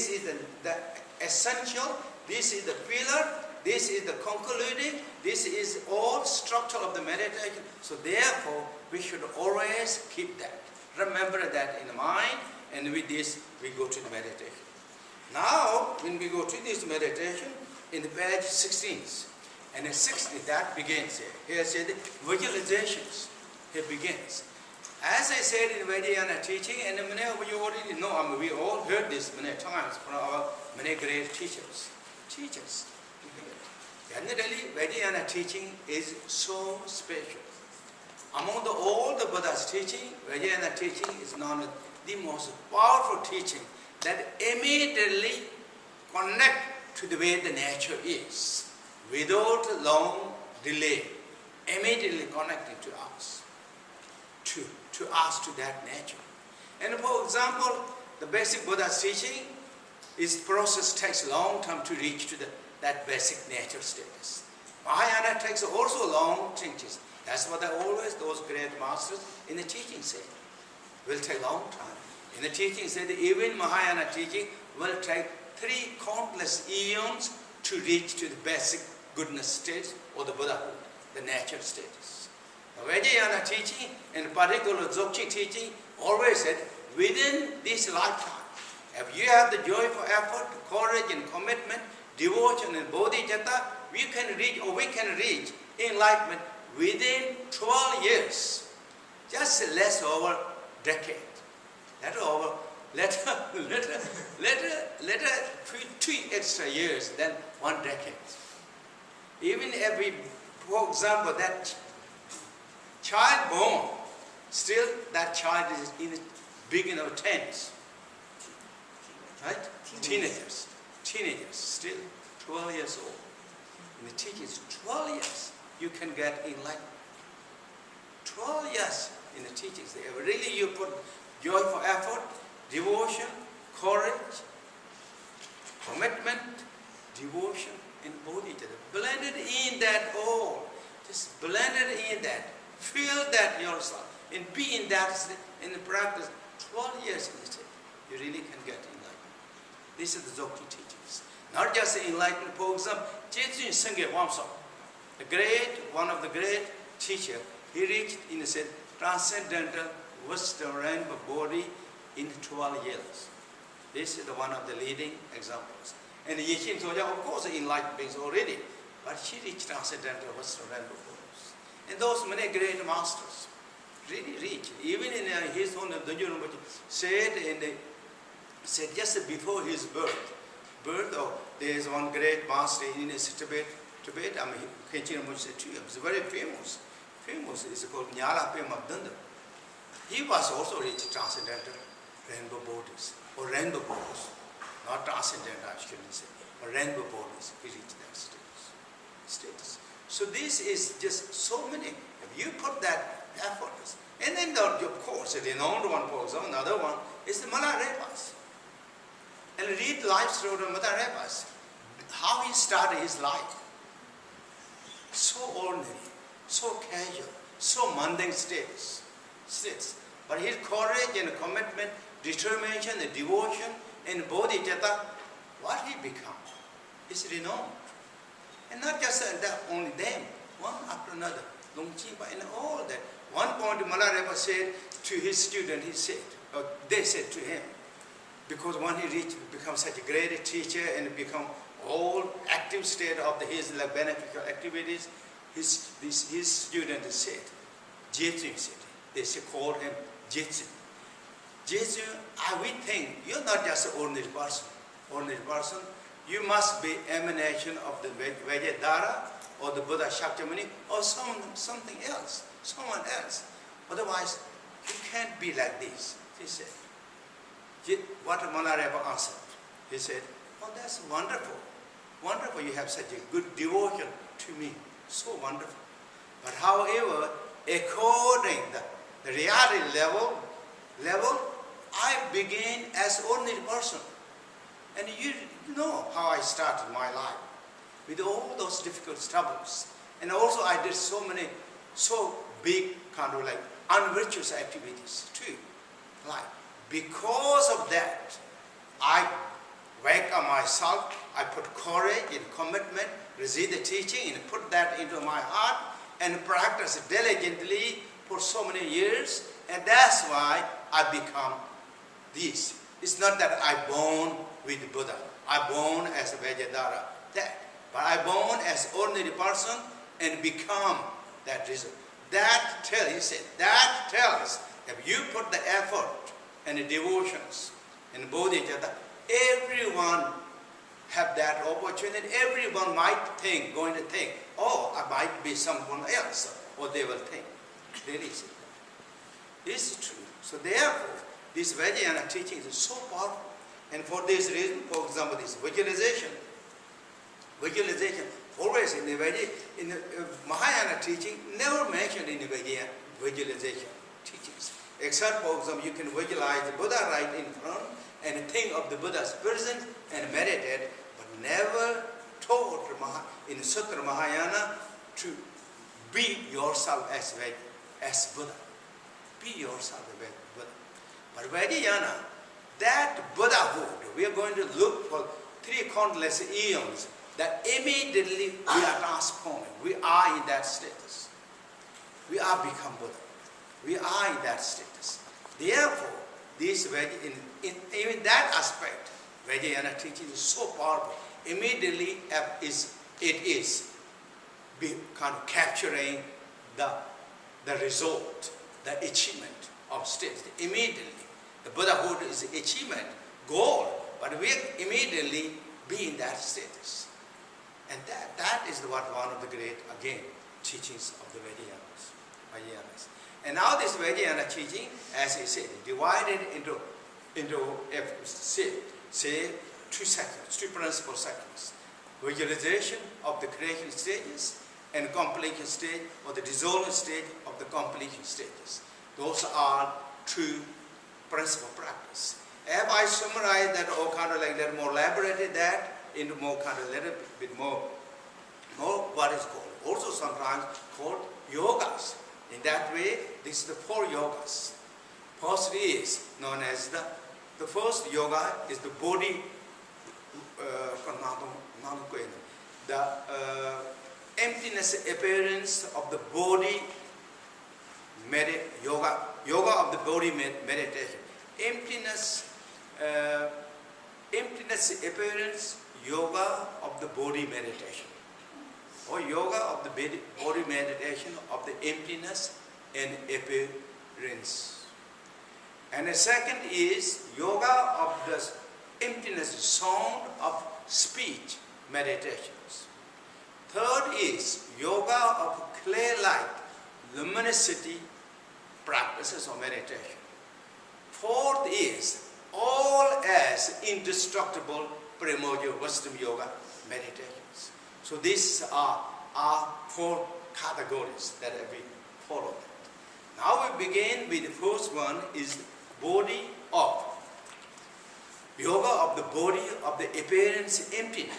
This is the essential, this is the pillar, this is the concluding, this is all structure of the meditation. So therefore, we should always keep that. Remember that in the mind, and with this, we go to the meditation. Now, when we go to this meditation, in the page 16, and in 16, that begins here. Here said visualizations. Here begins. As I said in Vajrayana teaching, and many of you already know, we all heard this many times from our many great teachers. Generally, Vajrayana teaching is so special. Among all the Buddha's teaching, Vajrayana teaching is known as the most powerful teaching that immediately connect to the way the nature is, without long delay, immediately connecting to us, to us, to that nature. And for example, the basic Buddha's teaching, its process takes a long time to reach to that basic nature status. Mahayana takes also long teachings. That's what those great masters in the teaching say. Will take long time. In the teaching say that even Mahayana teaching will take 3 countless eons to reach to the basic goodness state or the Buddhahood, the nature status. The Vajrayana teaching, and particular Dzogchen teaching, always said, within this lifetime, if you have the joyful effort, courage and commitment, devotion and bodhicitta, we can reach enlightenment within 12 years, just less over decade. Later 2 extra years than 1 decade. Even if we, for example, that child born, still that child is in the beginning of teens, right? Teenagers, still 12 years old. In the teachings, 12 years you can get enlightenment. 12 years in the teachings. Really you put joyful effort, devotion, courage, commitment, devotion, and bodhicitta. Blended in that all. Just blended in that. Feel that yourself. And be in that in the practice 12 years in the state. You really can get enlightenment. This is the Dzogchen teachings. Not just enlightenment, for example, Jetsun Sengye Wamso, one of the great teachers, he reached in the transcendental wisdom rainbow body in 12 years. This is one of the leading examples. And Yeshe Tsogyal, of course, enlightened beings already, but she reached transcendental wisdom rainbow bodies. And those many great masters really reached. Even in his own Dongyal said just before his birth, there is one great master in Tibet. Khenpo said to him, it's very famous. It's called Nyala Pema Dunda. He was also reached transcendental rainbow bodies, or rainbow bodies, not transcendental, I shouldn't say, but rainbow bodies. He reached that status. So this is just so many. If you put that effort, and then of course, the renowned one, for example, another one is the Malarepas. And read life story of Malarepas, how he started his life. So ordinary, so casual, so mundane states. But his courage and commitment, determination and devotion and bodhicitta, what he become is renowned. And not just that, only them, one after another, Longchipa and all that. One point Malarepa said to his student, they said to him, because when he reached, become such a great teacher and become all active state of his beneficial activities, his student said, Jetsun said, they called him Jetsun. Jetsun, we think you're not just an ordinary person. You must be emanation of the Vajradhara or the Buddha Shakyamuni or something else, someone else. Otherwise, you can't be like this, he said. What Malarepa answered, he said, oh, that's wonderful. Wonderful, you have such a good devotion to me. So wonderful. But however, according the reality level, I began as ordinary person. And you know how I started my life. With all those difficult troubles. And also I did so big kind of unvirtuous activities too. Because of that, sacrifice myself, I put courage and commitment, receive the teaching and put that into my heart and practice diligently for so many years, and that's why I become this. It's not that I born with Buddha, I born as a Vajradhara, that, but I born as ordinary person and become that result. That tells if you put the effort and the devotions and bodhicitta, everyone have that opportunity. Everyone going to think, oh, I might be someone else, or they will think. There is it. This is true. So therefore, this Vajrayana teaching is so powerful. And for this reason, for example, this visualization, always in the Mahayana teaching, never mentioned in the Vajrayana visualization teachings. Except, for example, you can visualize the Buddha right in front and think of the Buddha's presence and meditate, but never taught in Sutra Mahayana to be yourself as Buddha. Be yourself as Buddha. But Vajrayana, that Buddhahood, we are going to look for 3 countless eons, that immediately we are transforming. We are in that status. We are become Buddha. We are in that status. Therefore, this in that aspect, Vajrayana teaching is so powerful. Immediately it is kind of capturing the result, the achievement of status. Immediately, the Buddhahood is achievement, goal, but we immediately be in that status. And that is one of the great, again, teachings of the Vajrayanas. And now this Vajrayana teaching, as I said, divided into say 2 sections, 2 principal sections. Visualization of the creation stages and completion stage, or the dissolving stage of the completion stages. Those are 2 principal practice. Have I summarized that, or kind of like that, more elaborated that into more kind of little bit more what is called, also sometimes called yogas. In that way, this is the 4 yogas. First is known as the first yoga is the body, the emptiness appearance of the body yoga of the body meditation. Emptiness appearance yoga of the body meditation, or yoga of the body meditation of the emptiness and appearance. And the second is yoga of the emptiness sound of speech meditations. Third is yoga of clay-like luminosity practices or meditation. Fourth is all as indestructible primordial wisdom yoga meditations. So these are 4 categories that we follow. Now we begin with the first one is body of yoga of the body of the appearance emptiness.